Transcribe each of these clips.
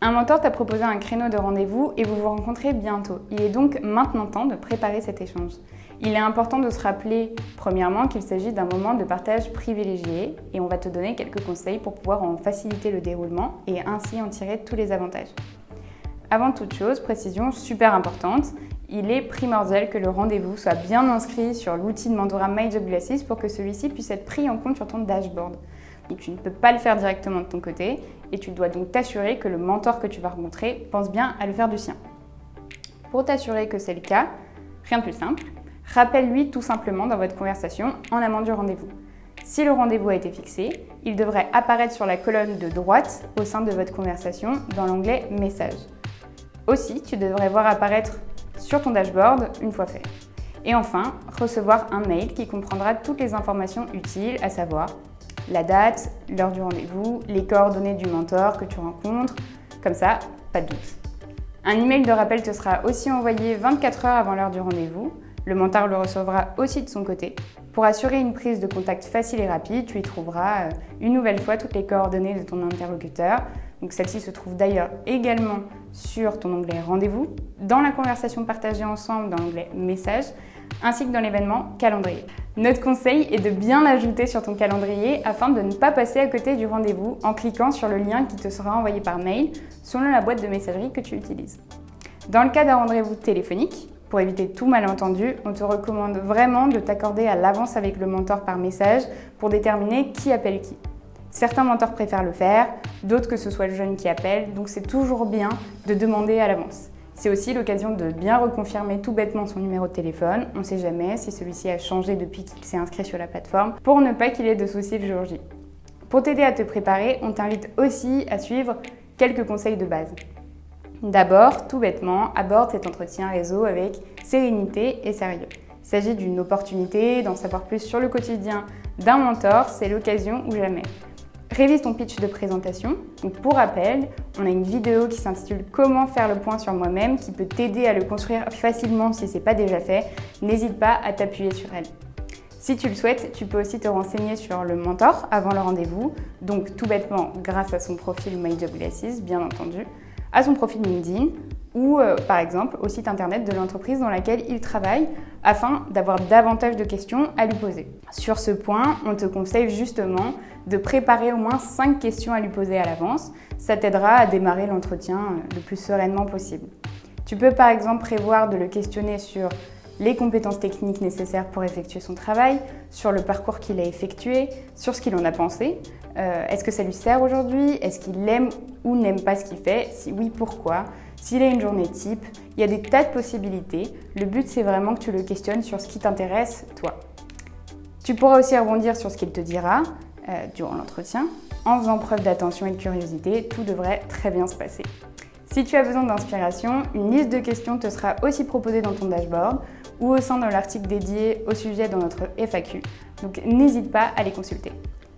Un mentor t'a proposé un créneau de rendez-vous et vous vous rencontrez bientôt. Il est donc maintenant temps de préparer cet échange. Il est important de se rappeler, premièrement, qu'il s'agit d'un moment de partage privilégié et on va te donner quelques conseils pour pouvoir en faciliter le déroulement et ainsi en tirer tous les avantages. Avant toute chose, précision super importante, il est primordial que le rendez-vous soit bien inscrit sur l'outil de mentorat MyJobGlasses pour que celui-ci puisse être pris en compte sur ton dashboard. Donc tu ne peux pas le faire directement de ton côté et tu dois donc t'assurer que le mentor que tu vas rencontrer pense bien à le faire du sien. Pour t'assurer que c'est le cas, rien de plus simple, rappelle-lui tout simplement dans votre conversation en amont du rendez-vous. Si le rendez-vous a été fixé, il devrait apparaître sur la colonne de droite au sein de votre conversation dans l'onglet « Messages ». Aussi, tu devrais voir apparaître sur ton dashboard une fois fait. Et enfin, recevoir un mail qui comprendra toutes les informations utiles, à savoir la date, l'heure du rendez-vous, les coordonnées du mentor que tu rencontres, comme ça, pas de doute. Un email de rappel te sera aussi envoyé 24 heures avant l'heure du rendez-vous. Le mentor le recevra aussi de son côté. Pour assurer une prise de contact facile et rapide, tu y trouveras une nouvelle fois toutes les coordonnées de ton interlocuteur. Donc celle-ci se trouve d'ailleurs également sur ton onglet Rendez-vous, dans la conversation partagée ensemble dans l'onglet Messages, ainsi que dans l'événement Calendrier. Notre conseil est de bien l'ajouter sur ton calendrier afin de ne pas passer à côté du rendez-vous en cliquant sur le lien qui te sera envoyé par mail selon la boîte de messagerie que tu utilises. Dans le cas d'un rendez-vous téléphonique, pour éviter tout malentendu, on te recommande vraiment de t'accorder à l'avance avec le mentor par message pour déterminer qui appelle qui. Certains mentors préfèrent le faire, d'autres que ce soit le jeune qui appelle, donc c'est toujours bien de demander à l'avance. C'est aussi l'occasion de bien reconfirmer tout bêtement son numéro de téléphone, on ne sait jamais si celui-ci a changé depuis qu'il s'est inscrit sur la plateforme, pour ne pas qu'il ait de soucis le jour J. Pour t'aider à te préparer, on t'invite aussi à suivre quelques conseils de base. D'abord, tout bêtement, aborde cet entretien réseau avec sérénité et sérieux. Il s'agit d'une opportunité d'en savoir plus sur le quotidien d'un mentor, c'est l'occasion ou jamais. Révise ton pitch de présentation. Donc pour rappel, on a une vidéo qui s'intitule « Comment faire le point sur moi-même » qui peut t'aider à le construire facilement si ce n'est pas déjà fait. N'hésite pas à t'appuyer sur elle. Si tu le souhaites, tu peux aussi te renseigner sur le mentor avant le rendez-vous, donc tout bêtement grâce à son profil MyJobGlasses, bien entendu, à son profil LinkedIn ou par exemple au site internet de l'entreprise dans laquelle il travaille afin d'avoir davantage de questions à lui poser. Sur ce point, on te conseille justement de préparer au moins 5 questions à lui poser à l'avance. Ça t'aidera à démarrer l'entretien le plus sereinement possible. Tu peux par exemple prévoir de le questionner sur les compétences techniques nécessaires pour effectuer son travail, sur le parcours qu'il a effectué, sur ce qu'il en a pensé. Est-ce que ça lui sert aujourd'hui? Est-ce qu'il aime ou n'aime pas ce qu'il fait? Si oui, pourquoi? S'il a une journée type, il y a des tas de possibilités. Le but, c'est vraiment que tu le questionnes sur ce qui t'intéresse, toi. Tu pourras aussi rebondir sur ce qu'il te dira durant l'entretien. En faisant preuve d'attention et de curiosité, tout devrait très bien se passer. Si tu as besoin d'inspiration, une liste de questions te sera aussi proposée dans ton dashboard ou au sein de l'article dédié au sujet dans notre FAQ. Donc n'hésite pas à les consulter.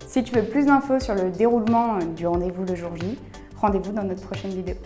Si tu veux plus d'infos sur le déroulement du rendez-vous le jour J, rendez-vous dans notre prochaine vidéo.